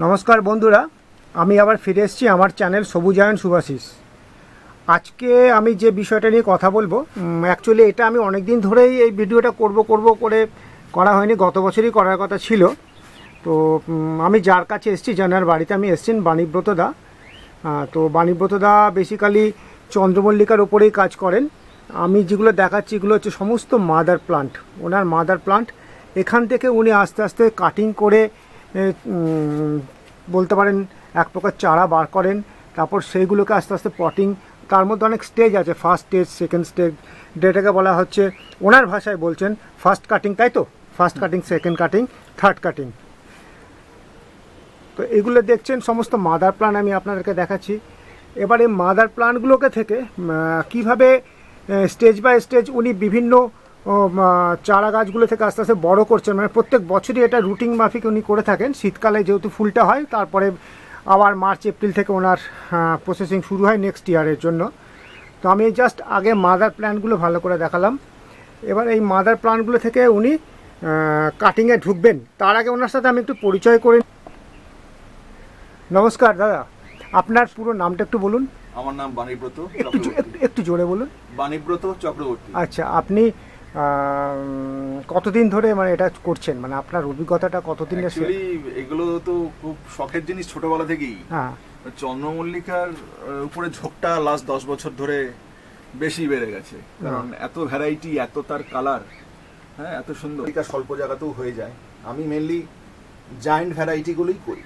নমস্কার বন্ধুরা, আমি আবার ফিরে এসেছি আমার চ্যানেল সবুজায়ন শুভাশিস। আজকে আমি যে বিষয়টা নিয়ে কথা বলবো, অ্যাকচুয়ালি এটা আমি অনেক দিন ধরেই এই ভিডিওটা করব করে করা হয়নি। গত বছরই করার কথা ছিল। তো আমি যার কাছে এসেছি, জানার বাড়িতে আমি এসেছেন বাণীব্রত দা। তো বাণীব্রত দা বেসিক্যালি চন্দ্রমল্লিকার ওপরেই কাজ করেন। আমি যেগুলো দেখাচ্ছি এগুলো হচ্ছে সমস্ত মাদার প্লান্ট, ওনার মাদার প্লান্ট। এখান থেকে উনি আস্তে আস্তে কাটিং করে বলতে পারেন এক প্রকার চারা বার করেন। তারপর সেইগুলোকে আস্তে আস্তে পটিং, তার মধ্যে অনেক স্টেজ আছে, ফার্স্ট স্টেজ, সেকেন্ড স্টেজ, যেটাকে বলা হচ্ছে ওনার ভাষায় বলছেন ফার্স্ট কাটিং, তাই তো? First cutting, second cutting, third cutting. তো এগুলো দেখছেন সমস্ত মাদার প্লান্ট আমি আপনাদেরকে দেখাচ্ছি। এবার এই মাদার প্লান্টগুলোকে থেকে কিভাবে স্টেজ বাই স্টেজ উনি বিভিন্ন চারা গাছগুলো থেকে আস্তে আস্তে বড়ো করছেন। মানে প্রত্যেক বছরই এটা রুটিন মাফিক উনি করে থাকেন। শীতকালে যেহেতু ফুলটা হয়, তারপরে আবার মার্চ এপ্রিল থেকে ওনার প্রসেসিং শুরু হয় নেক্সট ইয়ারের জন্য। তো আমি জাস্ট আগে মাদার প্ল্যান্টগুলো ভালো করে দেখালাম। এবার এই মাদার প্ল্যান্টগুলো থেকে উনি কাটিংয়ে ঢুকবেন। তার আগে ওনার সাথে আমি একটু পরিচয় করে। নমস্কার দাদা, আপনার পুরো নামটা একটু বলুন। আমার নাম বাণীব্রত, একটু জোরে বলুন। বাণীব্রত চক্রবর্তী। আচ্ছা, আপনি কতদিন ধরে মানে এটা করছেন, মানে আপনার অভিজ্ঞতাটা কতদিন? অ্যাকচুয়ালি এগুলো তো খুব শখের জিনিস ছোটবেলা থেকেই। হ্যাঁ, চন্দ্রমল্লিকার উপরে ঝোঁকটা লাস্ট 10 বছর ধরে বেশি বেড়ে গেছে, কারণ এত ভ্যারাইটি, এত তার কালার, হ্যাঁ, এত সুন্দর। স্বল্প জায়গাতেও হয়ে যায়। আমি মেনলি জায়ান্ট ভ্যারাইটিগুলোই করি।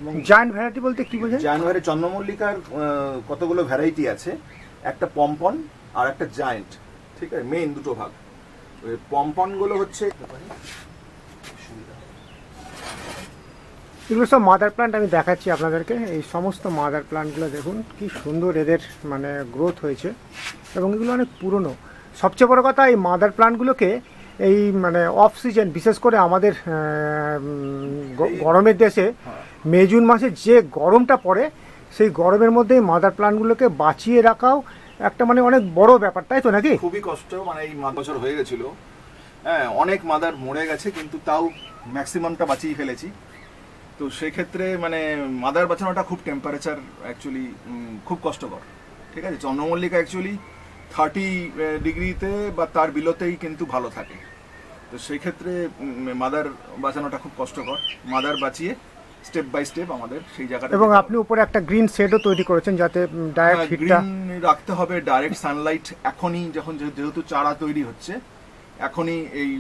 এবং জায়ান্ট ভ্যারাইটি বলতে কি বোঝায়? জায়ান্ট ভ্যারাইটি চন্দ্রমল্লিকার কতগুলো ভ্যারাইটি আছে, একটা পম্পন আর একটা জায়ান্ট, ঠিক আছে? মেইন দুটো ভাগ। পম্পনগুলো হচ্ছে এগুলো সব মাদার প্লান্ট আমি দেখাচ্ছি আপনাদেরকে। এই সমস্ত মাদার প্লান্টগুলো দেখুন কি সুন্দর এদের মানে গ্রোথ হয়েছে, এবং এগুলো অনেক পুরনো। সবচেয়ে বড় কথা, এই মাদার প্লান্টগুলোকে এই মানে অফ সিজন, বিশেষ করে আমাদের গরমের দেশে মে জুন মাসে যে গরমটা পড়ে, সেই গরমের মধ্যে মাদার প্লান্টগুলোকে বাঁচিয়ে রাখাও একটা মানে অনেক বড় ব্যাপার, তাই তো নাকি? খুবই কষ্ট। মানে এই বছর হয়ে গেছিল, হ্যাঁ, অনেক মাদার মরে গেছে, কিন্তু তাও ম্যাক্সিমামটা বাঁচিয়ে ফেলেছি। তো সেক্ষেত্রে মানে মাদার বাঁচানোটা খুব টেম্পারেচার অ্যাকচুয়ালি খুব কষ্টকর, ঠিক আছে? চন্দ্রমল্লিকা অ্যাকচুয়ালি 30 ডিগ্রিতে বা তার বিলোতেই কিন্তু ভালো থাকে। তো সেই ক্ষেত্রে মাদার বাঁচানোটা খুব কষ্টকর। মাদার বাঁচিয়ে স্টেপ বাই স্টেপ আমাদের সেই জায়গাটা। এবং আপনি উপরে একটা গ্রিন শেডও তৈরি করেছেন, যাতে ডাইরেক্ট হিটটা রাখতে হবে, ডাইরেক্ট সানলাইট। এখনই যখন যেহেতু চারা তৈরি হচ্ছে, এখনই এই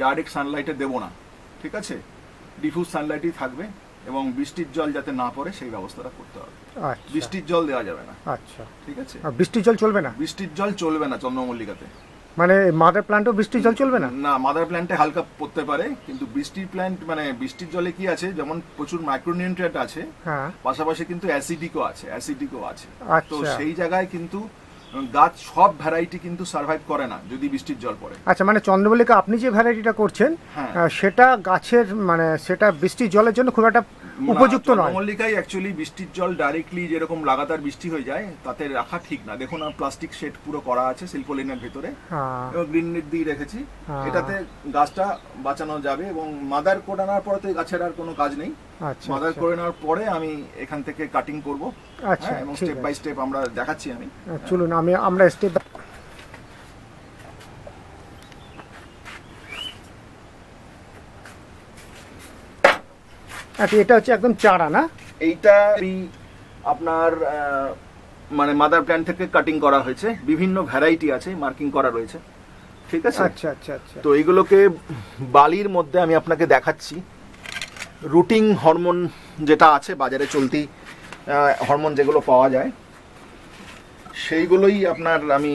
ডাইরেক্ট সানলাইটে দেবো না, ঠিক আছে? ডিফিউজ সানলাইটই থাকবে, এবং বৃষ্টির জল যাতে না পড়ে সেই ব্যবস্থাটা করতে হবে। আচ্ছা, বৃষ্টির জল দেওয়া যাবে না। আচ্ছা, ঠিক আছে? আর বৃষ্টির জল চলবে না? বৃষ্টির জল চলবে না চন্দ্রমল্লিকাতে। মানে মাদার প্ল্যান্টও বৃষ্টির জল চলবে না? না, মাদার প্ল্যান্টে হালকা পড়তে পারে, কিন্তু বৃষ্টির প্ল্যান্ট মানে বৃষ্টির জলে কি আছে, যেমন প্রচুর মাইক্রোনিউট্রিয়েন্ট আছে, হ্যাঁ, পাশাপাশি কিন্তু অ্যাসিডিকও আছে। তো আচ্ছা, সেই জায়গায় কিন্তু গাছ সব ভ্যারাইটি কিন্তু সার্ভাইভ করে না যদি বৃষ্টির জল পড়ে। আচ্ছা, মানে চন্দ্রমল্লিকা আপনি যে ভ্যারাইটিটা করছেন, হ্যাঁ, সেটা গাছের মানে সেটা বৃষ্টির জলের জন্য খুব একটা উপযুক্ত নয়। চন্দ্রমল্লিকায় অ্যাকচুয়ালি বৃষ্টির জল ডাইরেক্টলি যেরকম লাগাতার বৃষ্টি হয়ে যায়, তাতে রাখা ঠিক না। দেখুন, প্লাস্টিক শেড পুরো করা আছে সিলপোলিনের ভেতরে, এবং গ্রিন নেট দিয়ে রেখেছি। এটাতে গাছটা বাঁচানো যাবে, এবং মাদার করে নেওয়ার পরে তো গাছের আর কোনো কাজ নেই। মাদার করে নেওয়ার পরে আমি এখান থেকে কাটিং করব। আচ্ছা, এবং স্টেপ বাই স্টেপ আমরা দেখাচ্ছি। আমি চলুন, আমরা স্টেপ। আচ্ছা, এটা হচ্ছে একদম চারা না? এইটা আপনার মানে মাদার প্ল্যান্ট থেকে কাটিং করা হয়েছে। বিভিন্ন ভ্যারাইটি আছে, মার্কিং করা রয়েছে, ঠিক আছে? আচ্ছা, আচ্ছা, আচ্ছা। তো এইগুলোকে বালির মধ্যে আমি আপনাকে দেখাচ্ছি। রুটিং হরমোন যেটা আছে বাজারে চলতি হরমোন যেগুলো পাওয়া যায়, সেইগুলোই আপনার আমি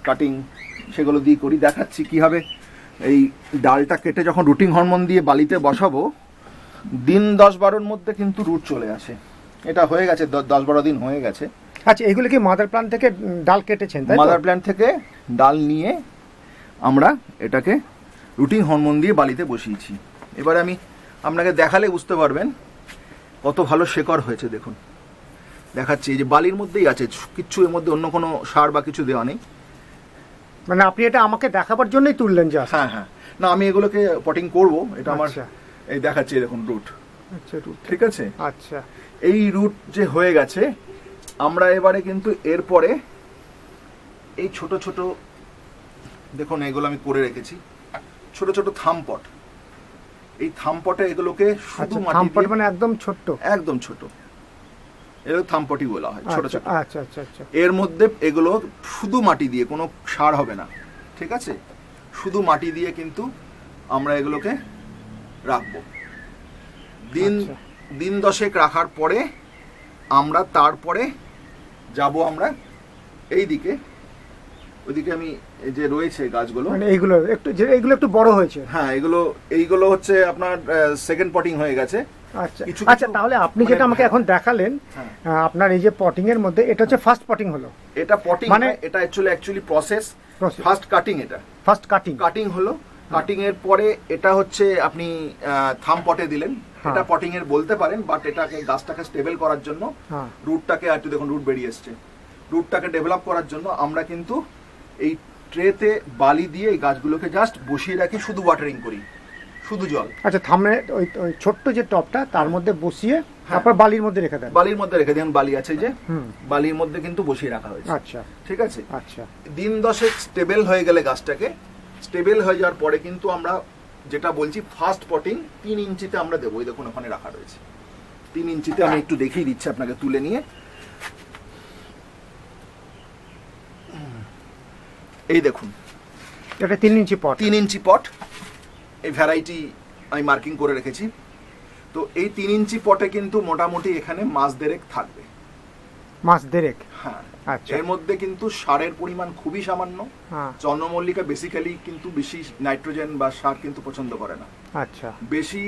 কাটিং সেগুলো দিয়ে করি। দেখাচ্ছি কীভাবে এই ডালটা কেটে যখন রুটিং হরমোন দিয়ে বালিতে বসাবো, দিন 10-12-র মধ্যে কিন্তু রুট চলে আসে। এটা হয়ে গেছে, 10-12 দিন হয়ে গেছে। আচ্ছা, এগুলো কি মাদার প্ল্যান্ট থেকে ডাল কেটেছেন? মাদার প্ল্যান্ট থেকে ডাল নিয়ে আমরা এটাকে রুটিং হরমোন দিয়ে বালিতে বসিয়েছি। এবারে আমি আপনাকে দেখালে বুঝতে পারবেন কত ভালো শেকড় হয়েছে। দেখুন, দেখাচ্ছি, এই যে বালির মধ্যেই আছে, কিচ্ছু এর মধ্যে অন্য কোনো সার বা কিছু দেওয়া নেই। মানে আপনি এটা আমাকে দেখাবার জন্যই তুললেন? যা, হ্যাঁ, হ্যাঁ, না, আমি এগুলোকে পটিং করব। এটা আমার এই দেখাচ্ছি, দেখুন রুট, আচ্ছা রুট, ঠিক আছে। আচ্ছা এই রুট যে হয়ে গেছে, আমরা এবারে কিন্তু এরপরে এই ছোট ছোট, দেখুন এগুলো আমি করে রেখেছি, ছোট ছোট থামপট। এই থামপটে এগুলোকে শুধু আচ্ছা মাটি থামপট দিয়ে, মানে একদম ছোট্ট, একদম ছোট, এগুলো থামপটই বলা হয়, ছোট ছোট। আচ্ছা আচ্ছা আচ্ছা এর মধ্যে এগুলো শুধু মাটি দিয়ে, কোনো সার হবে না, ঠিক আছে, শুধু মাটি দিয়ে কিন্তু আমরা এগুলোকে রাখবো। আচ্ছা। দিন 10 রাখার পরে আমরা তারপরে যাব আমরা এই দিকে, ওইদিকে আমি এই যে রয়েছে গাছগুলো, মানে এইগুলো একটু এইগুলো একটু বড় হয়েছে। হ্যাঁ এইগুলো হচ্ছে আপনার সেকেন্ড পটিং হয়ে গেছে। আচ্ছা কিছু আচ্ছা, তাহলে আপনি যেটা আমাকে এখন দেখালেন, হ্যাঁ। আপনার এই যে পটিং এর মধ্যে এটা হচ্ছে ফার্স্ট পটিং হলো, এটা পটিং মানে মানে এটা actually process. Process। First cutting, এটা ফার্স্ট কাটিং। কাটিং হলো। কাটিং এর পরে এটা হচ্ছে আপনি থাম পটে দিলেন, হ্যাঁ। এটা পটিং এর বলতে পারেন, বাট এটাকে গাছটাকে স্টেবল করার জন্য, হ্যাঁ। রুটটাকে একটু দেখুন রুট বেরিয়ে এসছে, রুটটাকে ডেভেলপ করার জন্য আমরা কিন্তু এই ট্রেতে বালি দিয়ে এই গাছগুলোকে জাস্ট বসিয়ে রাখি, শুধু ওয়াটারিং করি, শুধু জল। আচ্ছা থামনে ওই ওই ছোট্ট যে টপটা তার মধ্যে বসিয়ে তারপর বালির মধ্যে রেখে দেন। বালির মধ্যে রেখে দিন, বালি আছে যে হুম। বালির মধ্যে কিন্তু বসিয়ে রাখা হয়েছে। আচ্ছা ঠিক আছে। আচ্ছা দিন 10 স্টেবল হয়ে গেলে, গাছটাকে স্টেবল হয়ে যাওয়ার পরে কিন্তু আমরা যেটা বলছি ফার্স্ট পটিং 3 ইঞ্চিতে আমরা দেবো। এই দেখুন ওখানে রাখা রয়েছে 3 ইঞ্চিতে, আমি একটু দেখিয়ে দিচ্ছি আপনাকে তুলে নিয়ে। এই দেখুন এটা 3 ইঞ্চি পট। 3 ইঞ্চি পট, এই ভ্যারাইটি আমি মার্কিং করে রেখেছি। তো এই 3 ইঞ্চি পটে কিন্তু মোটামুটি এখানে মাস দেড়েক থাকবে। মাস দেড়েক? হ্যাঁ। আচ্ছা। এর মধ্যে কিন্তু সারের পরিমাণ খুবই সামান্য। হ্যাঁ। চন্দ্রমল্লিকা বেসিক্যালি কিন্তু বেশি নাইট্রোজেন বা সার কিন্তু পছন্দ করে না। আচ্ছা। বেশি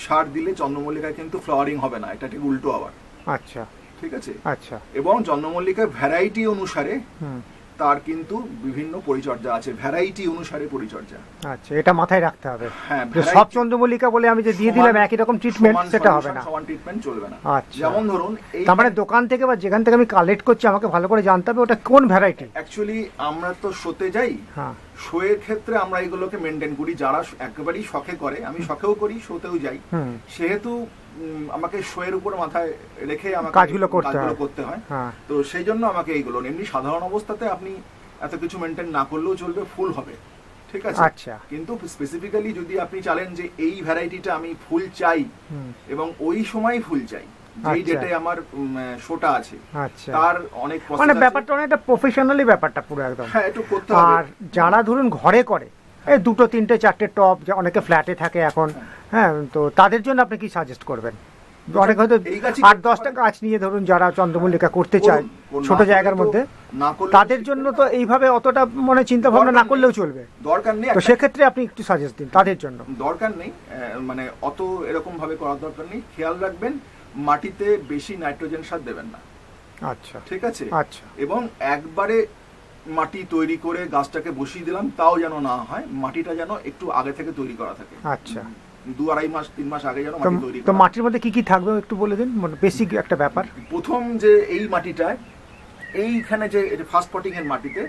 সার দিলে চন্দ্রমল্লিকায় কিন্তু ফ্লাওয়ারিং হবে না, এটা ঠিক উল্টো আবার। আচ্ছা। ঠিক আছে। আচ্ছা। এবং চন্দ্রমল্লিকার ভ্যারাইটি অনুসারে হুম। তার কিন্তু বিভিন্ন পরিচর্যা আছে, ভ্যারাইটি অনুসারে পরিচর্যা। আচ্ছা, এটা মাথায় রাখতে হবে। হ্যাঁ, যে সব চন্দ্রমল্লিকা বলে আমি যে দিয়ে দিলাম একই রকম ট্রিটমেন্ট, সেটা হবে না। সমান ট্রিটমেন্ট চলবে না। আচ্ছা। যেমন ধরুন তার মানে দোকান থেকে বা যেখান থেকে আমি কালেক্ট করছি আমাকে ভালো করে জানতে হবে ওটা কোন ভ্যারাইটি। অ্যাকচুয়ালি আমরা তো শোতে যাই, হ্যাঁ, শোয়ের ক্ষেত্রে আমরা এগুলোকে মেনটেন করি, যারা একেবারেই শখে করে, আমি শখেও করি, শোতেও যাই, সেহেতু আমাকে শোয়ের উপর মাথায় রেখে আমাকে কাজগুলো করতে হয়। হ্যাঁ। তো সেই জন্য আমাকে এইগুলো, এমনি সাধারণ অবস্থাতে আপনি এত কিছু মেনটেন না করলেও চলবে, ফুল হবে। ঠিক আছে। আচ্ছা। কিন্তু স্পেসিফিক্যালি যদি আপনি চালেন যে এই ভ্যারাইটিটা আমি ফুল চাই এবং ওই সময় ফুল চাই, যেই ডেটে আমার শোটা আছে, আচ্ছা, তার অনেক মানে ব্যাপারটা অনেকটা প্রফেশনালি ব্যাপারটা পুরো একদম। হ্যাঁ, একটু করতে হবে। আর যারা ধরুন ঘরে করে এই 2, 3, 4 টপ, যে অনেকে ফ্ল্যাটে থাকে এখন, হ্যাঁ, তো তাদের জন্য আপনি কি সাজেস্ট করবেন? অনেক হয়তো 8-10টা গাছ নিয়ে ধরুন যারা চন্দ্রমল্লিকা করতে চায় ছোট জায়গার মধ্যে, তাদের জন্য তো এইভাবে অতটা মনে চিন্তা ভাবনা না করলেও চলবে, দরকার নেই। তো সেক্ষেত্রে আপনি একটু সাজেস্ট দিন তাদের জন্য। দরকার নেই, মানে অত এরকম ভাবে করার দরকার নেই। খেয়াল রাখবেন মাটিতে বেশি নাইট্রোজেন সার দেবেন না। আচ্ছা। ঠিক আছে। আচ্ছা। এবং একবারে মাটি তৈরি করে গাছটাকে বসিয়ে দিলাম তাও যেন না হয়, মাটিটা যেন একটু আগে থেকে তৈরি করা থাকে। আচ্ছা। 2-2.5 মাস 3 মাস আগে যেন মাটি তৈরি তো করা। মাটির মধ্যে কি কি থাকবে একটু বলে দিন, মানে বেসিক একটা ব্যাপার। প্রথম যে এই মাটিটায়, এইখানে যে ফার্স্ট পটিং এর মাটিতে,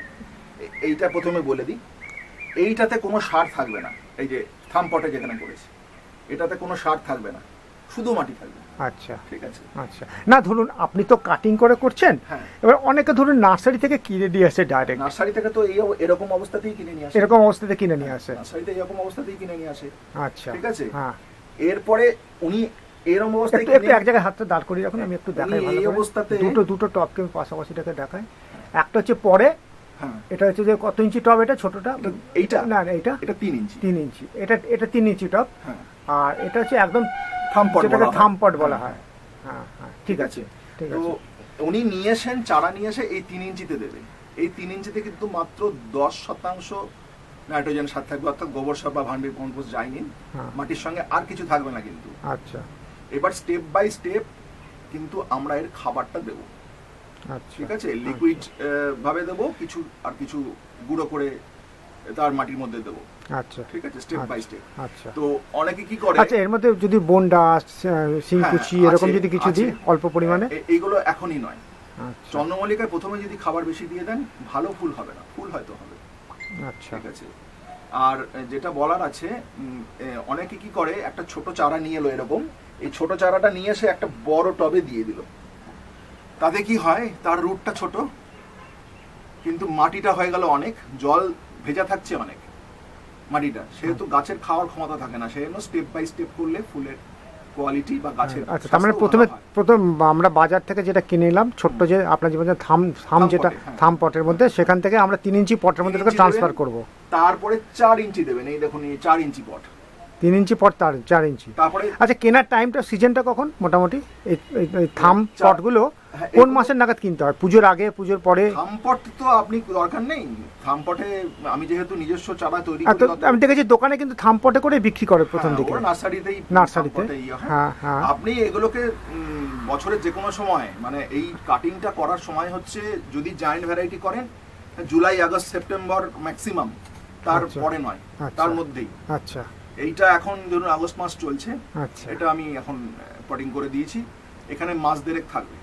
এইটা প্রথমে বলে দিই, এইটাতে কোনো সার থাকবে না। এই যে থাম পটে যেখানে করেছি, এটাতে কোনো সার থাকবে না, শুধু মাটি থাকবে। আচ্ছা। ঠিক আছে। আচ্ছা। না ধরুন আপনি তো কাটিং করে করছেন, হ্যাঁ। এবার অনেকে ধরুন নার্সারি থেকে কিনে দিয়ে আসে ডাইরেক্ট। নার্সারি থেকে তো এরকম অবস্থাতেই কিনে নিয়ে আসে। এরকম অবস্থাতে কিনে নিয়ে আসে। নার্সারিতে এরকম অবস্থাতেই কিনে নিয়ে আসে। আচ্ছা। ঠিক আছে। হ্যাঁ। এরপরে উনি এরকম অবস্থায় একটু এক জায়গায় হাতটা দাঁড় করিয়ে রাখুন, আমি একটু দেখাই ভালো এই করে। অবস্থাতে দুটো টপকে পাশাপাশি টাকে দেখাই। একটা হচ্ছে পরে, হ্যাঁ, এটা হচ্ছে যে কত ইঞ্চি টপ এটা ছোটটা? এইটা না এটা 3 ইঞ্চি। 3 ইঞ্চি। এটা 3 ইঞ্চি টপ। হ্যাঁ। আর এটা হচ্ছে একদম থামপট, যেটাকে থামপট বলা হয়। হ্যাঁ হ্যাঁ, ঠিক আছে। ঠিক তো আছে। উনি নিয়ে আসেন, চারা নিয়ে এসে এই 3 ইঞ্চিতে দেবে। এই 3 ইঞ্চিতে কিন্তু মাত্র 10% নাইট্রোজেন সার থাকবে, অর্থাৎ গোবর সার বা ভার্মি কম্পোস্ট যায়নি, মাটির সঙ্গে আর কিছু থাকবে না কিন্তু। আচ্ছা। এবার স্টেপ বাই স্টেপ কিন্তু আমরা এর খাবারটা দেব। আচ্ছা। ঠিক আছে। লিকুইড ভাবে দেব কিছু, আর কিছু গুঁড়ো করে তার মাটির মধ্যে দেব। আচ্ছা। ঠিক আছে, স্টেপ বাই স্টেপ। আচ্ছা। তো অনেকে কি করে, আচ্ছা, এর মধ্যে যদি বন্ডা, শিংকুচি এরকম যদি কিছু দিই অল্প পরিমাণে? এইগুলো এখনই নয়। আচ্ছা। চন্দ্রমল্লিকায় প্রথমে যদি খাবার বেশি দিয়ে দেন, ভালো ফুল হবে না, ফুল হয়তো হবে। আচ্ছা। ঠিক আছে। আর যেটা বলার আছে, অনেকে কি করে, একটা ছোট চারা নিয়ে এলো এরকম, এই ছোট চারাটা নিয়ে এসে একটা বড় টবে দিয়ে দিল। তাতে কি হয়, তার রুটটা ছোট কিন্তু মাটিটা হয়ে গেল অনেক, জল ভেজা থাকছে অনেক মাটিটা, সেহেতু গাছের খাওয়ার ক্ষমতা থাকে না, সেজন্য স্টেপ বাই স্টেপ করলে ফুলের কোয়ালিটি বা গাছের। আচ্ছা, তার মানে প্রথম আমরা বাজার থেকে যেটা কিনে নিলাম ছোট্ট, যে আপনার যে থাম যেটা থাম পটের মধ্যে, সেখান থেকে আমরা 3 ইঞ্চি পটের মধ্যে ট্রান্সফার করব। তারপরে 4 ইঞ্চি দেবেন, এই দেখুন এই 4 ইঞ্চি পট, 3 ইঞ্চি পট 4 ইঞ্চি। তারপরে আচ্ছা, কেনার টাইমটা সিজনটা কখন মোটামুটি এই থাম পটগুলো কোন মাসের নাগাদ কিনতে হয়? পুজোর আগে, পুজোর পরে? থামপট তো আপনি দরকার নেই, থামপটে আমি যেহেতু নিজস্ব চারা তৈরি করি, আমি দেখেছি দোকানে কিন্তু থামপটে করে বিক্রি করে প্রথম দিকে, নার্সারিতে। হ্যাঁ, আপনি এগুলোকে বছরের যে কোনো সময়, মানে এই কাটিংটা করার সময় হচ্ছে যদি জায়ান্ট ভ্যারাইটি করেন জুলাই, আগস্ট, সেপ্টেম্বর ম্যাক্সিমাম, তারপরে নয়, তার মধ্যেই। আচ্ছা, এইটা এখন ধরুন আগস্ট মাস চলছে, আচ্ছা, এটা আমি এখন পটিং করে দিয়েছি, এখানে মাস দেড়েক থাকবে।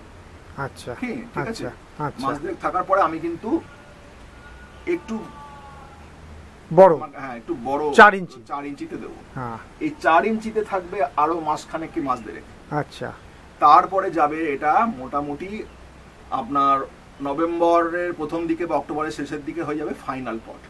আচ্ছা, ঠিক আছে, আচ্ছা, মাস দেড়েক থাকার পরে আমি কিন্তু একটু বড়, হ্যাঁ একটু বড় 4 ইঞ্চিতে দেবো। হ্যাঁ, এই 4 ইঞ্চিতে থাকবে আরো মাসখানেক কি মাস দেড়েক। আচ্ছা, তারপরে যাবে এটা মোটামুটি আপনার নভেম্বরের প্রথম দিকে বা অক্টোবরের শেষের দিকে হয়ে যাবে ফাইনাল পট।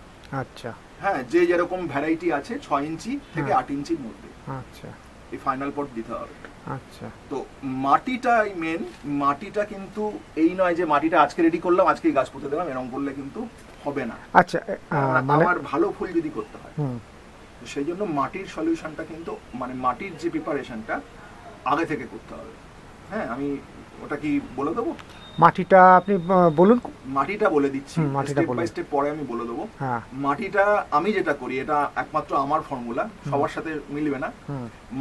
আচ্ছা, হ্যাঁ, যে যেরকম ভ্যারাইটি আছে 6 ইঞ্চি থেকে 8 ইঞ্চির মধ্যে, আচ্ছা, এই ফাইনাল পট দিতে হবে। আচ্ছা, তো মাটিটাই মেন, মাটিটা কিন্তু এই নয় যে মাটিটা আজকে রেডি করলাম আজকেই গাছ পুঁতে দিলাম, এরকম করলে কিন্তু হবে না। আচ্ছা, আমার ভালো ফুল যদি করতে হয়, সেই জন্য মাটির সলিউশনটা কিন্তু, মানে মাটির যে প্রিপারেশনটা আগে থেকে করতে হবে। হ্যাঁ, আমি ওটা কি বলে দেবো? মাটিটা আপনি বলুন। মাটিটা বলে দিচ্ছি, স্টেপ বাই স্টেপ পরে আমি বলে দেবো। মাটিটা আমি যেটা করি, এটা একমাত্র আমার ফর্মুলা, সবার সাথে মিলবে না।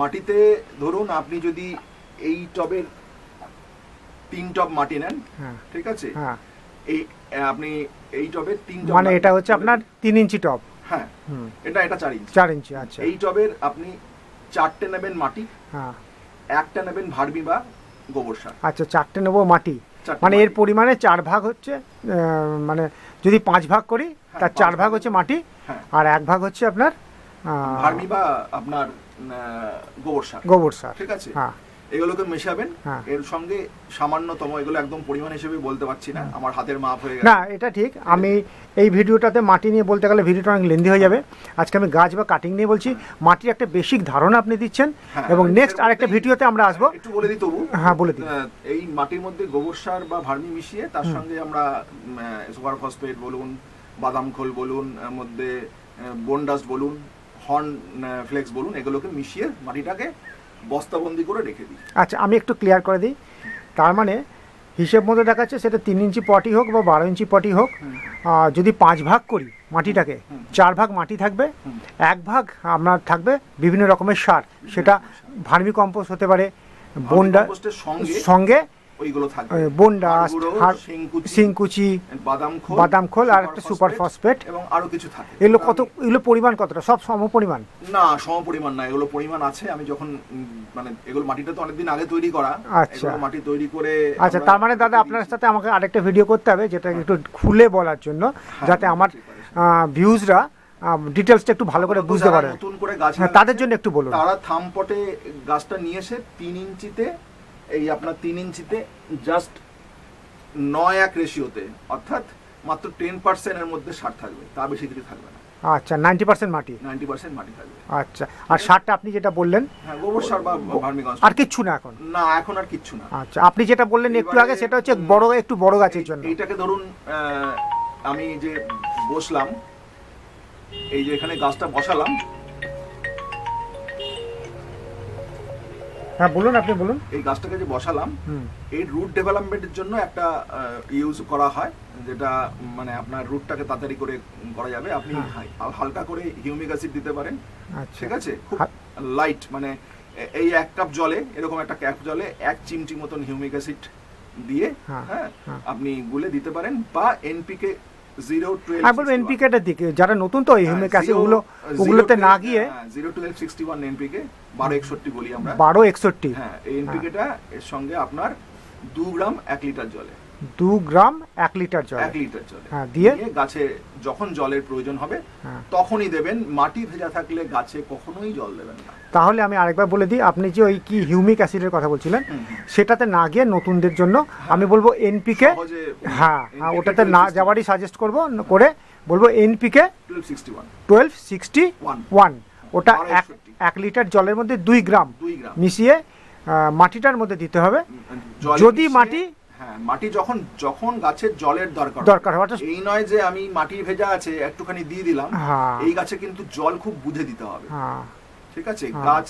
মাটিতে ধরুন আপনি যদি এই টবের 3 টব মাটি নেন, ঠিক আছে, এই আপনি এই টবের 3 টব, মানে এটা হচ্ছে আপনার 3 ইঞ্চি টব। হ্যাঁ, এটা 4 ইঞ্চি। আচ্ছা, এই টবের আপনি 4টে নেবেন মাটি, হ্যাঁ, 1টা নেবেন ভার্মি বা গোবর সার। আচ্ছা, 4টে নেবো মাটি, মানে এর পরিমাণে 4 ভাগ হচ্ছে, মানে যদি 5 ভাগ করি তার 4 ভাগ হচ্ছে মাটি, আর 1 ভাগ হচ্ছে আপনার ভার্মি বা আপনার গোবর সার। ঠিক আছে, এগুলোকে মেশাবেন, এর সঙ্গে সামান্যতম, এগুলো একদম পরিমাণ হিসেবে বলতে পারছি না, আমার হাতের মাপ হয়ে গেছে। না, এটা ঠিক, আমি এই ভিডিওটাতে মাটি নিয়ে বলতে গেলে ভিডিওটা অনেক লেন্দি হয়ে যাবে। আজকে আমি গাছ বা কাটিং নিয়ে বলছি, মাটির একটা বেসিক ধারণা আপনি দিচ্ছেন, এবং নেক্সট আরেকটা ভিডিওতে আমরা আসবো। একটু বলে দিই তবু। হ্যাঁ, বলে দিন। এই মাটির মধ্যে গোবর সার বা ভার্মি মিশিয়ে তার সঙ্গে আমরা সুপার ফসফেট বলুন, বাদাম খোল বলুন, এর মধ্যে বোন ডাস্ট বলুন, হর্ন ফ্লেক্স বলুন, এগুলোকে মিশিয়ে মাটিটাকে বস্তাবন্দি করে রেখে দিই। আচ্ছা, আমি একটু ক্লিয়ার করে দিই। তার মানে হিসেব মতো দেখাচ্ছে সেটা 3 ইঞ্চি পটই হোক বা 12 ইঞ্চি পটই হোক, যদি 5 ভাগ করি মাটিটাকে, 4 ভাগ মাটি থাকবে, 1 ভাগ আপনার থাকবে বিভিন্ন রকমের সার, সেটা ভার্মি কম্পোস্ট হতে পারে, বোনডা সঙ্গে ওইগুলো থাকবে, বোনডাস্ট, সিংকুচি, বাদাম খোল আর একটা সুপার ফসফেট, এবং আরো কিছু থাকে। এগুলো পরিমাণ কতটা? সব সমপরিমাণ? না, সমপরিমাণ না, এগুলো পরিমাণ আছে। আমি যখন মানে এগুলো মাটিটা তো অনেকদিন আগে তৈরি করা, আচ্ছা, মাটি তৈরি করে। আচ্ছা, তার মানে দাদা আপনার সাথে আমাকে আরেকটা ভিডিও করতে হবে, যেটা একটু খুলে বলার জন্য, যাতে আমার ভিউজরা ডিটেলসটা একটু ভালো করে বুঝতে পারে। নতুন করে গাছ তাদের জন্য একটু বলুন। তারা থামপটে গাছটা নিয়ে এসে 3 ইঞ্চিতে, এই আপনার 3 ইঞ্চিতে জাস্ট 9:1 রেশিওতে, অর্থাৎ মাত্র 10% এর মধ্যে সার থাকবে, তার বেশি কিছু থাকবে না। আচ্ছা, 90% মাটি, 90% মাটি থাকবে। আচ্ছা, আর সারটা আপনি যেটা বললেন, হ্যাঁ, গোবর সার বা ভার্মি কম্পোস্ট, আর কিচ্ছু না এখন? না, এখন আর কিচ্ছু না। আচ্ছা, আপনি যেটা বললেন একটু আগে, সেটা হচ্ছে একটু বড় গাছের জন্য। এইটাকে ধরুন আমি যে বসলাম, এই যে এখানে গাছটা বসালাম, হ্যাঁ বলুন, আপনি বলুন। এই গাছটাকে যে বসালাম, এই রুট ডেভেলপমেন্টের জন্য একটা ইউজ করা হয়, যেটা মানে আপনার রুটটাকে তাড়াতাড়ি করে করা যাবে। আপনি হালকা করে হিউমিক অ্যাসিড দিতে পারেন, ঠিক আছে, খুব লাইট, মানে এই 1 কাপ জলে, এরকম একটা কাপ জলে 1 চিমটি মতন হিউমিক অ্যাসিড দিয়ে, হ্যাঁ, আপনি গুলে দিতে পারেন, বা এনপিকে 0-12 এনপিকেটার দিকে, যারা নতুন তো হিউমিক অ্যাসিড ওগুলোতে না গিয়ে 0-12-61 এনপিকে, 12-61 বলি আমরা, 12-61, হ্যাঁ, এই এনপিকেটা এর সঙ্গে আপনার 2 গ্রাম 1 লিটার জলে, 2 গ্রাম 1 লিটার জল, 1 লিটার জলে হ্যাঁ, দিয়ে গাছে যখন জলের প্রয়োজন হবে হ্যাঁ। তখনই দেবেন। মাটি ভেজা থাকলে গাছে কখনোই জল দেবেন না। তাহলে আমি আরেকবার বলে দিই, আপনি যে ওই কি হিউমিক অ্যাসিডের কথা বলছিলেন সেটাতে না গিয়ে নতুনদের জন্য আমি বলবো এনপিকে, সহজে হ্যাঁ হ্যাঁ, NPK ওটাতে না 1261 যাওয়ারই সাজেস্ট করবো, করে বলবো এনপিকে 1261 1261, ওটা আড়াইশো 1 লিটার জলের মধ্যে 2 গ্রাম 2 গ্রাম মিশিয়ে মাটিটার মধ্যে দিতে হবে। জলে যদি মিশিয়ে- মাটি হ্যাঁ, মাটি যখন গাছের জলের দরকার হওয়াটা, এই নয় যে আমি মাটি ভেজা আছে একটুখানি দিয়ে দিলাম, হ্যাঁ এই গাছে কিন্তু জল খুব বুঝে দিতে হবে। হ্যাঁ ঠিক আছে, হ্যাঁ। গাছ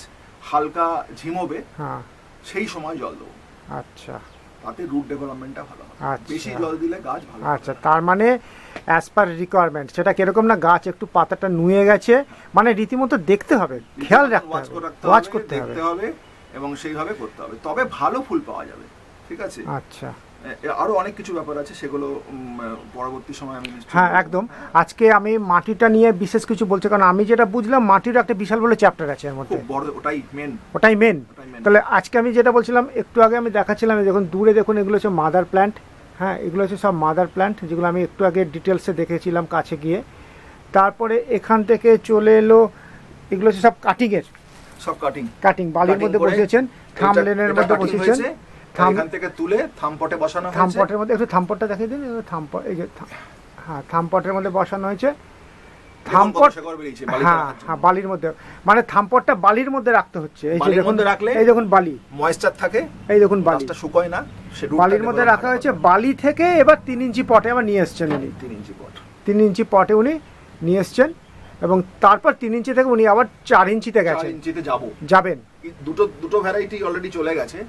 হালকা ঝিমোবে হ্যাঁ, সেই সময় জল দেবো, আচ্ছা তাতে রুট ডেভেলপমেন্টটা ভালো হবে। আচ্ছা। বেশি জল দিলে গাছ ভালো আচ্ছা, তার মানে অ্যাজ পার রিকোয়ারমেন্ট, সেটা কিরকম না গাছ একটু পাতাটা নুয়ে গেছে, মানে রীতিমতো দেখতে হবে, খেয়াল রাখতে হবে, ওয়াচ করতে হবে, দেখতে হবে এবং সেইভাবে করতে হবে, তবে ভালো ফুল পাওয়া যাবে। ঠিক আছে, আচ্ছা আরো অনেক কিছু ব্যাপার আছে, সেগুলো পরবর্তী সময় আমি নিশ্চয়ই হ্যাঁ বলবো। একদম। আজকে আমি মাটিটা নিয়ে বিশেষ কিছু বলছি, কারণ আমি যেটা বুঝলাম মাটির একটা বিশাল বড় চ্যাপ্টার আছে এর মধ্যে, খুব বড়, ওটাই মেন। ওটাই মেন। main। তাহলে আজকে আমি যেটা বলছিলাম, একটু আগে আমি দেখাচ্ছিলাম, এই দেখুন দূরে দেখুন, এগুলো হচ্ছে মাদার প্ল্যান্ট, হ্যাঁ এগুলো হচ্ছে সব মাদার প্ল্যান্ট, যেগুলো আমি একটু আগে ডিটেলসে দেখেছিলাম কাছে গিয়ে। তারপরে এখান থেকে চলে এলো, এগুলো হচ্ছে সব কাটিংয়ের, সব কাটিং কাটিং বালির মধ্যে বসিয়েছেন, থাম লেনের মধ্যে বসিয়েছেন, এখান থেকে তুলে থামপটে বসানো হয়েছে। থামপটের মধ্যে, একটু থামপটটা দেখিয়ে দিন, থামপট, এই যে হ্যাঁ থামপটের মধ্যে বসানো হয়েছে, থামপট, হ্যাঁ হ্যাঁ বালির মধ্যে, মানে থামপটটা বালির মধ্যে রাখতে হচ্ছে, এই যে বালির দেখুন, মধ্যে রাখলে এই দেখুন বালি, ময়েশ্চার থাকে, এই দেখুন বালি, গাছটা শুকোয় না, সে root বালির টাকে মধ্যে develop রাখা করে। হয়েছে। বালি থেকে এবার 3 ইঞ্চি পটে আবার নিয়ে এসছেন উনি, 3 ইঞ্চি পট 3 ইঞ্চি পটে উনি নিয়ে এসছেন, এবং তারপর 3 ইঞ্চি থেকে উনি আবার 4 ইঞ্চিতে 4 গেছেন, ইঞ্চিতে যাবো। যাবেন। দুটো ভ্যারাইটি অলরেডি চলে গেছে।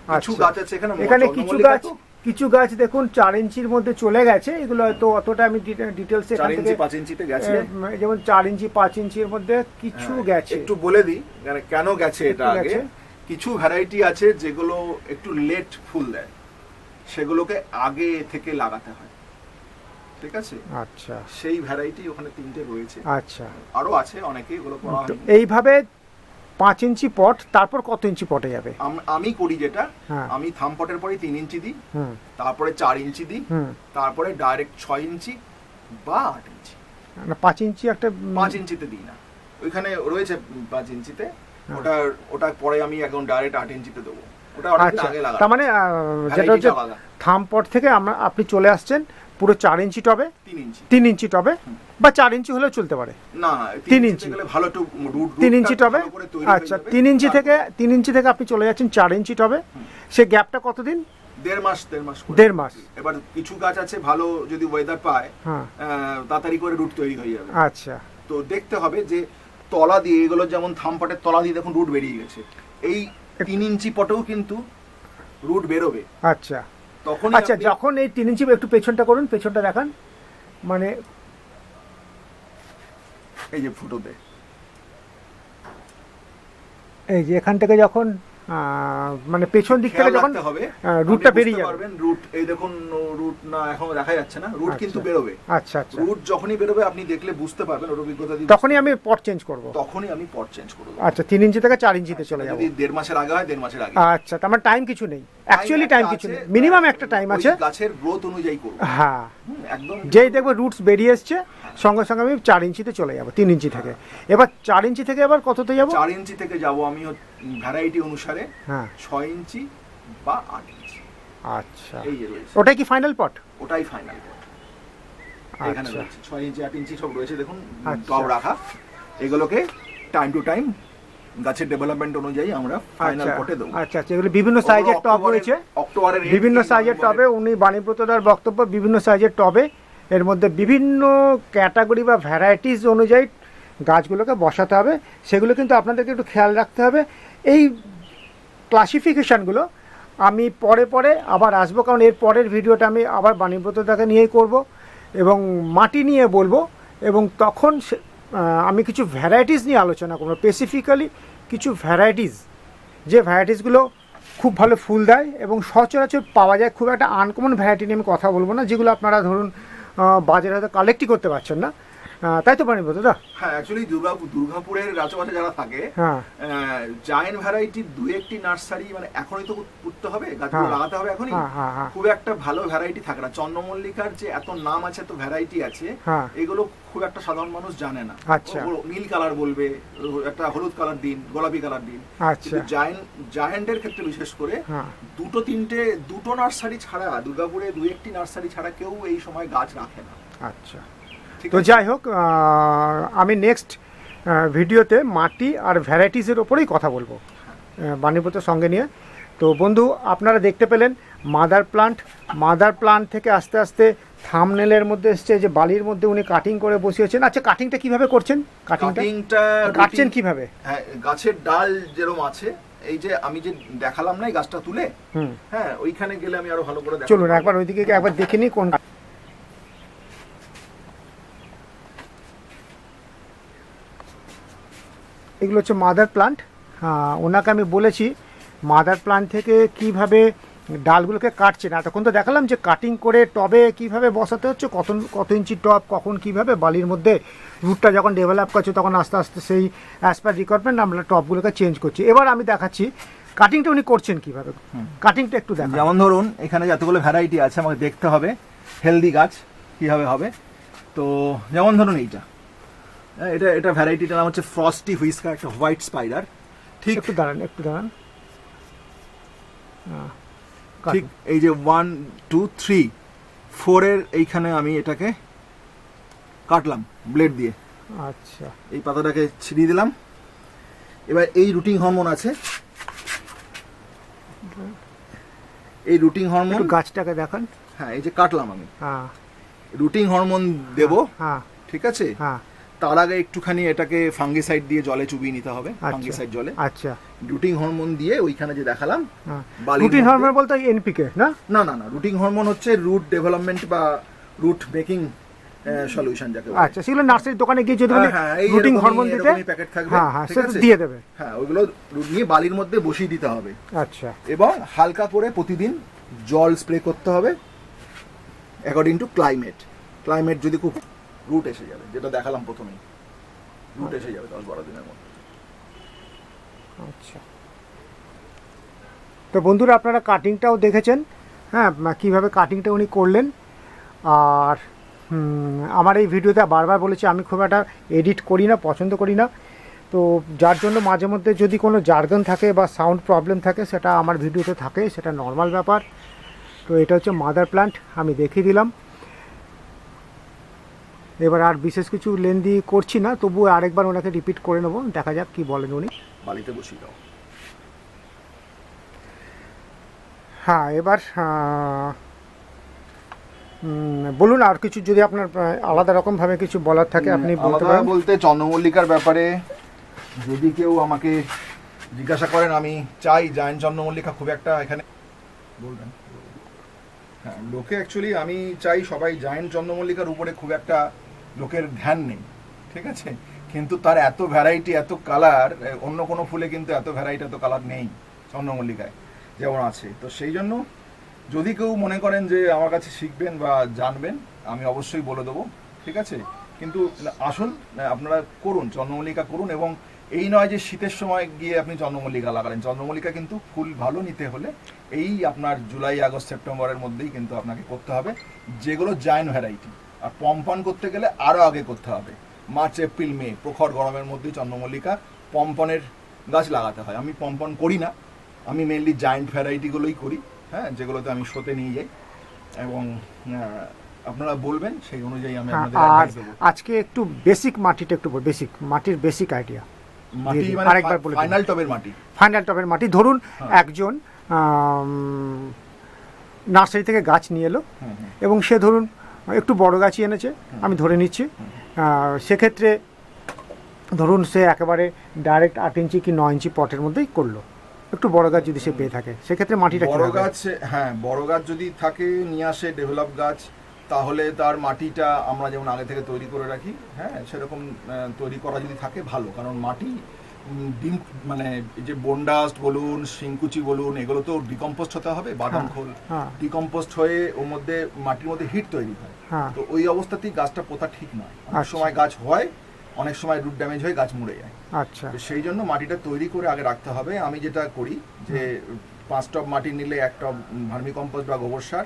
কিছু আচ্ছা। গাছ আছে এখানে, এখানে চন্দ্রমল্লিকা তো কিছু গাছ দেখুন 4 ইঞ্চির মধ্যে চলে গেছে, এগুলো হয়তো অতটা আমি ডিটেলস 4 এখান ইঞ্চি থেকে 5 ইঞ্চিতে গেছে। যেমন 4 ইঞ্চি 5 ইঞ্চির মধ্যে কিছু গেছে। একটু বলে দিই কেন গেছে এটা একটু আগে। গেছে। কিছু ভ্যারাইটি আছে যেগুলো একটু লেট ফুল দেয়, সেগুলোকে আগে থেকে লাগাতে হয়। ঠিক আছে, আচ্ছা সেই ভ্যারাইটি ওখানে 3টে রয়েছে, আচ্ছা, আরো আছে অনেকে, এগুলো করা তো হয়নি। এইভাবে 5 ইঞ্চি পট, তারপর কত ইঞ্চি পটে যাবে? আমি করি যেটা, হ্যাঁ। আমি থাম পটের পরে 3 ইঞ্চি দিই, হুম তারপরে 4 ইঞ্চি দিই, হুম, তারপরে ডাইরেক্ট 6 ইঞ্চি বা 8 ইঞ্চি। না 5 ইঞ্চি একটা 5 ইঞ্চিতে দিই না, ওইখানে রয়েছে 5 ইঞ্চিতে, হ্যাঁ। ওটা পরে আমি একদম ডাইরেক্ট 8 ইঞ্চিতে দেবো। ওটা অনেকদিন আচ্ছা, আগে লাগা, তার মানে যেটা হচ্ছে ভ্যারাইটিটা আলাদা। থাম পট থেকে আপনি চলে আসছেন পুরো 4 ইঞ্চি টবে, 3 ইঞ্চি 3 ইঞ্চি টবে, বা 4 ইঞ্চি হলেও চলতে পারে, না, 3 ইঞ্চিতে ইঞ্চি। গেলে ভালো, একটু 3 ইঞ্চি টবে, আচ্ছা 3 ইঞ্চি থেকে আপনি চলে যাচ্ছেন 4 ইঞ্চি টবে, সে গ্যাপটা কতদিন? 1.5 মাস করে। 1.5 মাস। এবার কিছু গাছ আছে ভালো, যদি ওয়েদার পায় হ্যাঁ তাড়াতাড়ি করে রুট তৈরি হয়ে যাবে। আচ্ছা তো দেখতে হবে যে তলা দিয়ে, এগুলো যেমন থামপটের তলা দিয়ে দেখুন রুট বেরিয়ে গেছে, এই 3 ইঞ্চি পটেও কিন্তু রুট বেরোবে। আচ্ছা তখন আচ্ছা, যখন এই 3 ইঞ্চি, একটু পেছনটা করুন, পেছনটা দেখান, মানে এই যে ফুটোতে এই যে এখান থেকে যখন মানে পেছন দিক থেকে যখন রুটটা বেরিয়ে যাবে, পারবেন রুট, এই দেখুন রুট না এখনো দেখা যাচ্ছে না, রুট কিন্তু আচ্ছা। বেরোবে। আচ্ছা আচ্ছা, রুট যখনই বেরোবে আপনি দেখলে বুঝতে পারবেন, ওর অভিজ্ঞতা দিয়ে তখনই আমি পট চেঞ্জ করব। তখনই আমি পট চেঞ্জ করে দেবো। আচ্ছা 3 ইঞ্চি থেকে 4 ইঞ্চিতে চলে যাব। যদি 1.5 মাসের আগে হয় 1.5 মাসের আগে। আচ্ছা, তার মানে টাইম কিছু নেই, অ্যাকচুয়ালি টাইম কিছু নেই, মিনিমাম একটা টাইম আছে। ওই গাছের গ্রোথ অনুযায়ী করব। হ্যাঁ, একদম যেই দেখবো রুটস বেরিয়ে এসছে, সঙ্গে সঙ্গে আমি 4 ইঞ্চিতে চলে যাব, 3 ইঞ্চি থেকে। এবার 4 ইঞ্চি থেকে এবার কততে যাব? 4 ইঞ্চি থেকে যাব আমি ভ্যারাইটি অনুসারে হ্যাঁ 6 ইঞ্চি বা 8 ইঞ্চি। আচ্ছা, এই যে রয়েছে, ওটাই কি ফাইনাল পট? ওটাই ফাইনাল পট। এখানে আচ্ছা রয়েছে 6 ইঞ্চি 8 ইঞ্চি সব রয়েছে, দেখুন আচ্ছা। টব রাখা। এগুলোকে টাইম টু টাইম গাছের ডেভেলপমেন্ট অনুযায়ী আমরা ফাইনাল আচ্ছা পটে দেবো। আচ্ছা আচ্ছা, এগুলো বিভিন্ন সাইজের টব রয়েছে, অক্টোবরের বিভিন্ন সাইজের টবে। উনি বাণীব্রতদার বক্তব্য, বিভিন্ন সাইজের টবে, এর মধ্যে বিভিন্ন ক্যাটাগরি বা ভ্যারাইটিস অনুযায়ী গাছগুলোকে বসাতে হবে। সেগুলো কিন্তু আপনাদেরকে একটু খেয়াল রাখতে হবে। এই ক্লাসিফিকেশানগুলো আমি পরে আবার আসবো, কারণ এর পরের ভিডিওটা আমি আবার বাণীব্রতদাকে নিয়েই করব এবং মাটি নিয়ে বলবো, এবং তখন আমি কিছু ভ্যারাইটিস নিয়ে আলোচনা করবো, স্পেসিফিক্যালি কিছু ভ্যারাইটিস, যে ভ্যারাইটিসগুলো খুব ভালো ফুল দেয় এবং সচরাচর পাওয়া যায়। খুব একটা আনকমন ভ্যারাইটি নিয়ে আমি কথা বলবো না, যেগুলো আপনারা ধরুন বাজারে হয়তো কালেক্টই করতে পারছেন না, তাই তো বাণীপদ দাদা? হ্যাঁ, অ্যাকচুয়ালি দুর্গাপুরের আশেপাশে যারা থাকে, হ্যাঁ জায়েন্ট ভ্যারাইটির দু একটি নার্সারি মানে এখনই তো পুঁততে হবে, গাছগুলো লাগাতে হবে এখনই, হ্যাঁ খুব একটা ভালো ভ্যারাইটি থাকে না। চন্দ্রমল্লিকার যে এত নাম আছে, এত ভ্যারাইটি আছে, হ্যাঁ এগুলো খুব একটা সাধারণ মানুষ জানে না। আচ্ছা। ও নীল কালার বলবে, একটা হলুদ কালার দিন, গোলাপি কালার দিন। আচ্ছা। জায়েন্টের ক্ষেত্রে বিশেষ করে হ্যাঁ দুটো নার্সারি ছাড়া, দুর্গাপুরে দু একটি নার্সারি ছাড়া কেউ এই সময় গাছ রাখে না। আচ্ছা। ঠিক তো আছে? যাই হোক, আমি নেক্সট ভিডিওতে মাটি আর ভ্যারাইটিসের ওপরেই কথা বলবো বাণীপতের সঙ্গে নিয়ে। তো বন্ধু, আপনারা দেখতে পেলেন মাদার প্লান্ট থেকে আস্তে আস্তে থাম্বনেলের মধ্যে এসছে যে বালির মধ্যে উনি কাটিং করে বসিয়েছেন। আচ্ছা, কাটিংটা কিভাবে করছেন? কাটিংটা কাটছেন কিভাবে? হ্যাঁ, গাছের ডাল যেরকম আছে, এই যে আমি যে দেখালাম না এই গাছটা তুলে, হ্যাঁ, ওইখানে গেলে আমি আরো ভালো করে দেখাবো। চলুন একবার ওইদিকে একবার দেখে নিই কোন। এগুলো হচ্ছে মাদার প্লান্ট। ওনাকে আমি বলেছি মাদার প্লান্ট থেকে কিভাবে ডালগুলোকে কাটছেন। এতক্ষণ তো দেখালাম যে কাটিং করে টবে কিভাবে বসাতে হচ্ছে, কত ইঞ্চি টব, কখন কিভাবে বালির মধ্যে রুটটা যখন ডেভেলপ করছে তখন আস্তে আস্তে সেই অ্যাজ পার রিকোয়ারমেন্ট আমরা টবগুলোকে চেঞ্জ করছি। এবার আমি দেখাচ্ছি কাটিংটা উনি করছেন কিভাবে। কাটিংটা একটু দেখান। যেমন ধরুন এখানে যতগুলো ভ্যারাইটি আছে আমাকে দেখতে হবে হেলদি গাছ কিভাবে হবে। তো যেমন ধরুন এটা ভ্যারাইটিটার নাম হচ্ছে ফ্রস্টি হুইস্কার, একটা হোয়াইট স্পাইডার। ঠিক একটু দাঁড়ান ঠিক এই যে 1 2 3 4 এর এইখানে আমি এটাকে কাটলাম ব্লেড দিয়ে। আচ্ছা, এই পাতাটাকে ছিঁড়িয়ে দিলাম। এবার এই রুটিং হরমোন আছে, এই রুটিং হরমোন গাছটাকে দেখান। হ্যাঁ, এই যে কাটলাম আমি, হ্যাঁ রুটিং হরমোন দেব। হ্যাঁ ঠিক আছে, হ্যাঁ। তার আগে একটুখানি এটাকে ফাঙ্গিসাইড দিয়ে জলে চুবিয়ে নিতে হবে, ফাঙ্গিসাইড জলে। আচ্ছা, রুটিং হরমোন দিয়ে ওইখানে যে দেখালাম, রুটিন হরমোন বলতে এনপিকে না? না, রুটিং হরমোন হচ্ছে রুট ডেভেলপমেন্ট বা রুট মেকিং সলিউশন যাকে বলে। আচ্ছা, সেগুলো নার্সারির দোকানে গিয়ে যদি এই রুটিং হরমোন দিতে প্যাকেট থাকবে, হ্যাঁ সেটা দিয়ে দেবে। হ্যাঁ, ওইগুলো নিয়ে বালির মধ্যে বসিয়ে দিতে হবে। আচ্ছা, এবং হালকা করে প্রতিদিন জল স্প্রে করতে হবে অ্যাকর্ডিং টু ক্লাইমেট। যদি খুব রুট এসে যাবে, যেটা দেখালাম প্রথমেই, রুট এসে যাবে 10-12 দিনের মধ্যে। আচ্ছা, তো বন্ধুরা আপনারা কাটিংটাও দেখেছেন, হ্যাঁ, কীভাবে কাটিংটা উনি করলেন। আর আমার এই ভিডিওতে বারবার বলেছি আমি খুব একটা এডিট করি না, পছন্দ করি না। তো যার জন্য মাঝে মধ্যে যদি কোনো জার্গন থাকে বা সাউন্ড প্রবলেম থাকে সেটা আমার ভিডিওতে থাকে, সেটা নর্মাল ব্যাপার। তো এটা হচ্ছে মাদার প্ল্যান্ট, আমি দেখিয়ে দিলাম। এবার আর বিশেষ কিছু লেন্দি করছি না, তবুও আরেকবার ওনাকে রিপিট করে নেবো, দেখা যাক কি বলেন উনি। বালিতে বসিয়ে দাও। হ্যাঁ, এবার বলুন আর কিছু যদি আপনার আলাদা রকমভাবে কিছু বলার থাকে আপনি বলতে পারেন। বলতে চন্দ্রমল্লিকার ব্যাপারে যদি কেউ আমাকে জিজ্ঞাসা করেন, আমি চাই জায়েন্ট চন্দ্রমল্লিকা খুব একটা এখানে বলবেন। হ্যাঁ, লোকে অ্যাকচুয়ালি আমি চাই সবাই জায়েন্ট চন্দ্রমল্লিকার উপরে খুব একটা লোকের ধ্যান নেই, ঠিক আছে, কিন্তু তার এত ভ্যারাইটি, এত কালার, অন্য কোনো ফুলে কিন্তু এত ভ্যারাইটি, এত কালার নেই চন্দ্রমল্লিকায় যেমন আছে। তো সেই জন্য যদি কেউ মনে করেন যে আমার কাছে শিখবেন বা জানবেন, আমি অবশ্যই বলে দেবো, ঠিক আছে। কিন্তু আসুন, আপনারা করুন, চন্দ্রমল্লিকা করুন। এবং এই নয় যে শীতের সময় গিয়ে আপনি চন্দ্রমল্লিকা লাগালেন। চন্দ্রমল্লিকা কিন্তু ফুল ভালো নিতে হলে এই আপনার জুলাই, আগস্ট, সেপ্টেম্বরের মধ্যেই কিন্তু আপনাকে করতে হবে, যেগুলো জায়েন্ট ভ্যারাইটি। আর পম্পন করতে গেলে আরও আগে করতে হবে, মার্চ, এপ্রিল, মে, প্রখর গরমের মধ্যেই চন্দ্রমল্লিকা পম্পনের গাছ লাগাতে হয়। আমি পম্পন করি না, আমি মেনলি জায়েন্ট ভ্যারাইটিগুলোই করি, হ্যাঁ, যেগুলোতে আমি শোতে নিয়ে যাই। এবং আপনারা বলবেন সেই অনুযায়ী আমি আপনাদের অ্যাডভাইস দেব। আজকে একটু বেসিক মাটিটা একটু মাটির বেসিক আইডিয়া। মাটি মানে ফাইনাল টবের মাটি। ধরুন একজন নার্সারি থেকে গাছ নিয়ে এলো এবং সে ধরুন একটু বড় গাছই এনেছে, আমি ধরে নিচ্ছি। সেক্ষেত্রে ধরুন সে একেবারে ডাইরেক্ট 8 ইঞ্চি কি 9 ইঞ্চি পটের মধ্যেই করলো। একটু বড় গাছ যদি সে পেয়ে থাকে সেক্ষেত্রে মাটিটা বড় গাছ, হ্যাঁ, বড় গাছ যদি থাকে নিয়ে আসে ডেভেলপ গাছ, তাহলে তার মাটিটা আমরা যেমন আগে থেকে তৈরি করে রাখি, হ্যাঁ, সেরকম তৈরি করা যদি থাকে ভালো। কারণ মাটি ডিম মানে এই যে বন্ডাস্ট বলুন, শিংকুচি বলুন, এগুলো তো ডিকম্পোস্ট হতে হবে, বাদাম খোল হ্যাঁ। ডিকম্পোস্ট হয়ে ওর মধ্যে মাটির মধ্যে হিট তৈরি হয়। হ্যাঁ। তো ওই অবস্থাতেই গাছটা পোতা ঠিক নয়, অনেক আচ্ছা। সময় গাছ হয়, অনেক সময় রুট ড্যামেজ হয়ে গাছ মরে যায়। আচ্ছা। তো সেই জন্য মাটিটা তৈরি করে আগে রাখতে হবে। আমি যেটা করি যে 5 টব মাটি নিলে 1 টব ভার্মি কম্পোস্ট বা গোবর সার,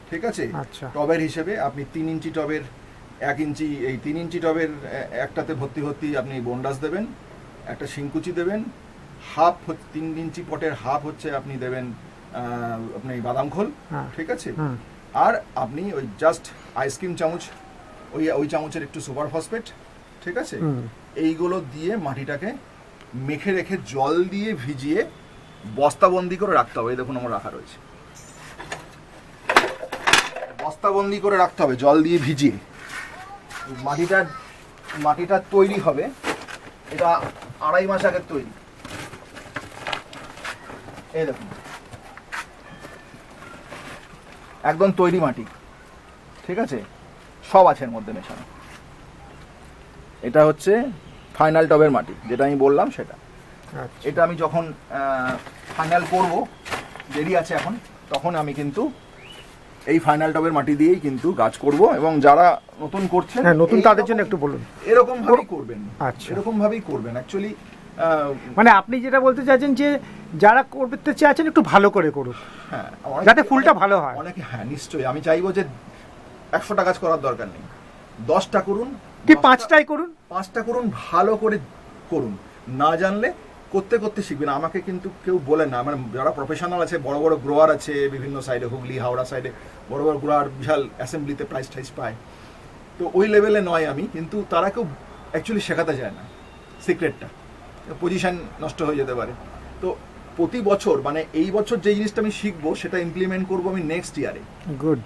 ঠিক আছে। আচ্ছা। টবের হিসেবে আপনি 3 ইঞ্চি টবের 1 ইঞ্চি, এই 3 ইঞ্চি টবের একটাতে ভর্তি ভর্তি আপনি বন্ডাস দেবেন, একটা শিংকুচি দেবেন, হাফ 3 ইঞ্চি পটের হাফ হচ্ছে আপনি দেবেন আপনি বাদাম খোল, হ্যাঁ। ঠিক আছে। হুম। আর আপনি ওই জাস্ট আইসক্রিম চামচ, ওই চামচের একটু সুপার ফসফেট, ঠিক আছে। হুম। এইগুলো দিয়ে মাটিটাকে মেখে রেখে জল দিয়ে ভিজিয়ে বস্তাবন্দি করে রাখতে হবে। এই দেখুন আমার রাখা রয়েছে, বস্তাবন্দি করে রাখতে হবে জল দিয়ে ভিজিয়ে। মাটিটা তৈরি হবে, এটা 2.5 মাস আগের তৈরি। এই দেখুন একদম তৈরি মাটি, ঠিক আছে, সব আছে এর মধ্যে মেশানো। এটা হচ্ছে ফাইনাল টবের মাটি, যেটা আমি বললাম সেটা। আচ্ছা। এটা আমি যখন ফাইনাল করব, দেরি আছে এখন, তখন আমি কিন্তু এই ফাইনাল টবের মাটি দিয়েই কিন্তু গাছ করব। এবং যারা নতুন করছেন, হ্যাঁ, নতুন তাদের জন্য একটু বলুন। এরকম ভাবেই করবেন। আচ্ছা। এরকম ভাবেই করবেন অ্যাকচুয়ালি। মানে আপনি যেটা বলতে চাইছেন যে যারা করতে চাইছেন একটু ভালো করে করুক, হ্যাঁ, যাতে ফুলটা ভালো হয়। অনেকে, হ্যাঁ নিশ্চয়ই, আমি চাইবো যে 100টা গাছ করার দরকার নেই, 10টা করুন কি 5টাই করুন, 5টা করুন, ভালো করে করুন। না জানলে করতে করতে শিখবেন। আমাকে কিন্তু কেউ বলে না, মানে যারা প্রফেশনাল আছে, বড় বড় গ্রোয়ার আছে বিভিন্ন সাইডে, হুগলি হাওড়া সাইডে বড় বড় গ্রোয়ার বিশাল অ্যাসেম্বলিতে প্রাইজ টাইজ পায়, তো ওই লেভেলে নয় আমি, কিন্তু তারা কেউ অ্যাকচুয়ালি শেখাতে চায় না সিক্রেটটা, পজিশন নষ্ট হয়ে যেতে পারে। তো প্রতি বছর, মানে এই বছর যে জিনিসটা আমি শিখবো সেটা ইমপ্লিমেন্ট করবো আমি নেক্সট ইয়ারে। গুড।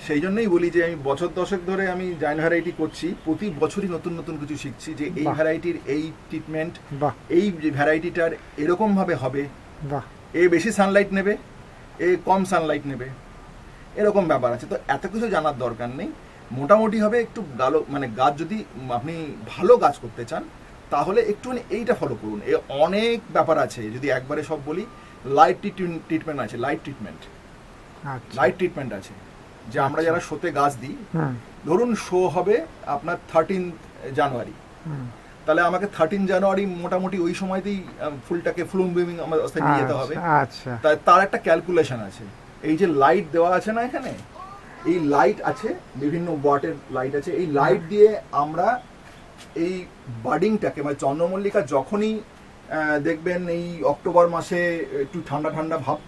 সেই জন্যই বলি যে আমি বছর দশেক ধরে আমি জাইন ভ্যারাইটি করছি, প্রতি বছরই নতুন নতুন কিছু শিখছি, যে এই বাহ। ভ্যারাইটির এই ট্রিটমেন্ট, বাহ। এই যে ভ্যারাইটিটার এরকম ভাবে হবে, বাহ। এ বেশি সানলাইট নেবে, এ কম সানলাইট নেবে, এরকম ব্যাপার আছে। তো এত কিছু জানার দরকার নেই, মোটামুটি হবে একটু গালো, মানে গাছ যদি আপনি ভালো গাছ করতে চান তাহলে একটুখানি এইটা ফলো করুন। এ অনেক ব্যাপার আছে, যদি একবারে সব বলি, লাইট ট্রিটমেন্ট আছে, লাইট ট্রিটমেন্ট আছে, যে আমরা যারা শোতে গাছ দিই, ধরুন শো হবে আপনার 13 জানুয়ারি, তাহলে আমাকে 13 জানুয়ারি মোটামুটি ওই সময়তেই ফুলটাকে ফ্লুম বিমিং আমার অবস্থায় নিয়ে যেতে হবে। আচ্ছা। তার একটা ক্যালকুলেশন আছে। এই যে লাইট দেওয়া আছে না এখানে, এই লাইট আছে, বিভিন্ন ওয়াটের লাইট আছে, এই লাইট দিয়ে আমরা এই বার্ডিংটাকে, মানে চন্দ্রমল্লিকা যখনই দেখবেন এই অক্টোবর মাসে একটু ঠান্ডা ঠান্ডা ভাব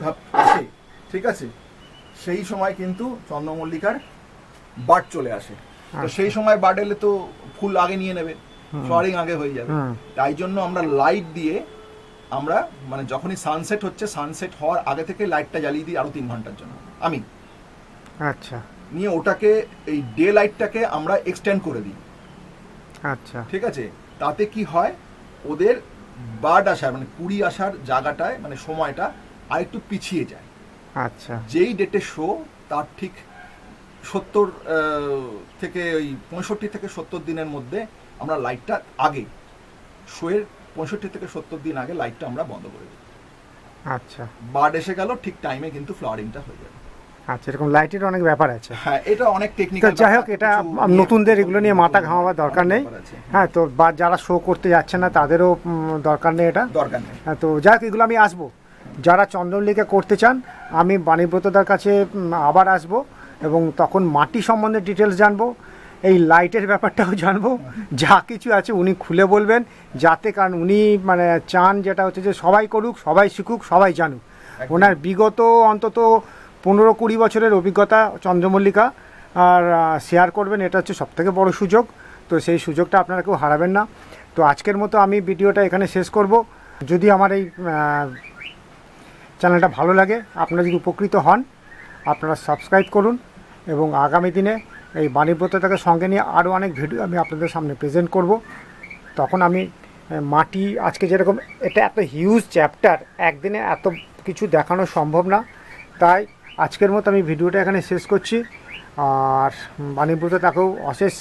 আসে, ঠিক আছে, সেই সময় কিন্তু চন্দ্রমল্লিকার বার্ড চলে আসে। তো সেই সময় বার্ড এলে তো ফুল আগে নিয়ে নেবে, ফ্লাওয়ারিং আগে হয়ে যাবে। তাই জন্য আমরা লাইট দিয়ে, আমরা মানে যখনই সানসেট হচ্ছে, সানসেট হওয়ার আগে থেকে লাইটটা জ্বালিয়ে দিই আরো 3 ঘন্টার জন্য আমি। আচ্ছা। নিয়ে ওটাকে, এই ডে লাইটটাকে আমরা এক্সটেন্ড করে দিই। আচ্ছা। ঠিক আছে, তাতে কি হয়, ওদের বার্ড আসার, মানে কুড়ি আসার জায়গাটায়, মানে সময়টা আর একটু পিছিয়ে যায়। আচ্ছা। যেই ডেটে শো, তার ঠিক 70 থেকে ওই 65 থেকে 70 দিনের মধ্যে আমরা লাইটটা, আগে শোয়ের 65 থেকে 70 দিন আগে লাইটটা আমরা বন্ধ করে দিই। আচ্ছা। বার্ড এসে গেল, ঠিক টাইমে কিন্তু ফ্লাওয়ারিংটা হয়ে যাবে। আচ্ছা, এরকম লাইটের অনেক ব্যাপার আছে। হ্যাঁ, এটা অনেক টেকনিক্যাল। যাই হোক, এটা নতুনদের এগুলো নিয়ে মাথা ঘামাবার দরকার নেই। হ্যাঁ, তো বা যারা শো করতে যাচ্ছে না তাদেরও দরকার নেই, এটা দরকার নেই। হ্যাঁ, তো যাই হোক, এগুলো আমি আসবো। যারা চন্দ্রমল্লিকা করতে চান, আমি বাণীব্রতদার কাছে আবার আসব, এবং তখন মাটি সম্বন্ধে ডিটেলস জানবো, এই লাইটের ব্যাপারটাও জানবো, যা কিছু আছে উনি খুলে বলবেন, যাতে, কারণ উনি মানে চান যেটা হচ্ছে যে সবাই করুক, সবাই শিখুক, সবাই জানুক। ওনার বিগত অন্তত 15-20 বছরের অভিজ্ঞতা চন্দ্রমল্লিকা আর শেয়ার করবেন, এটা হচ্ছে সবথেকে বড় সুযোগ। তো সেই সুযোগটা আপনারা কেউ হারাবেন না। তো আজকের মতো আমি ভিডিওটা এখানে শেষ করব। যদি আমার এই চ্যানেলটা ভালো লাগে, আপনারা যদি উপকৃত হন, আপনারা সাবস্ক্রাইব করুন, এবং আগামী দিনে এই বাণীব্রতটাকে সঙ্গে নিয়ে আরও অনেক ভিডিও আমি আপনাদের সামনে প্রেজেন্ট করব। তখন আমি মাটি, আজকে যেরকম এটা এত হিউজ চ্যাপ্টার, একদিনে এত কিছু দেখানো সম্ভব না, তাই আজকের মতো আমি ভিডিওটা এখানে শেষ করছি। আর বাণীব্রত তাকেও অশেষ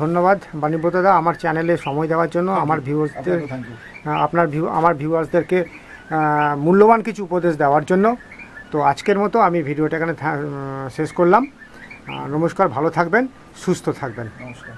ধন্যবাদ। বাণীব্রত দা আমার চ্যানেলে সময় দেওয়ার জন্য, আমার ভিউয়ার্সদের থ্যাংক ইউ। আমার ভিউয়ার্সদেরকে মূল্যবান কিছু উপদেশ দেওয়ার জন্য। তো আজকের মতো আমি ভিডিওটা এখানে শেষ করলাম। নমস্কার, ভালো থাকবেন, সুস্থ থাকবেন। নমস্কার।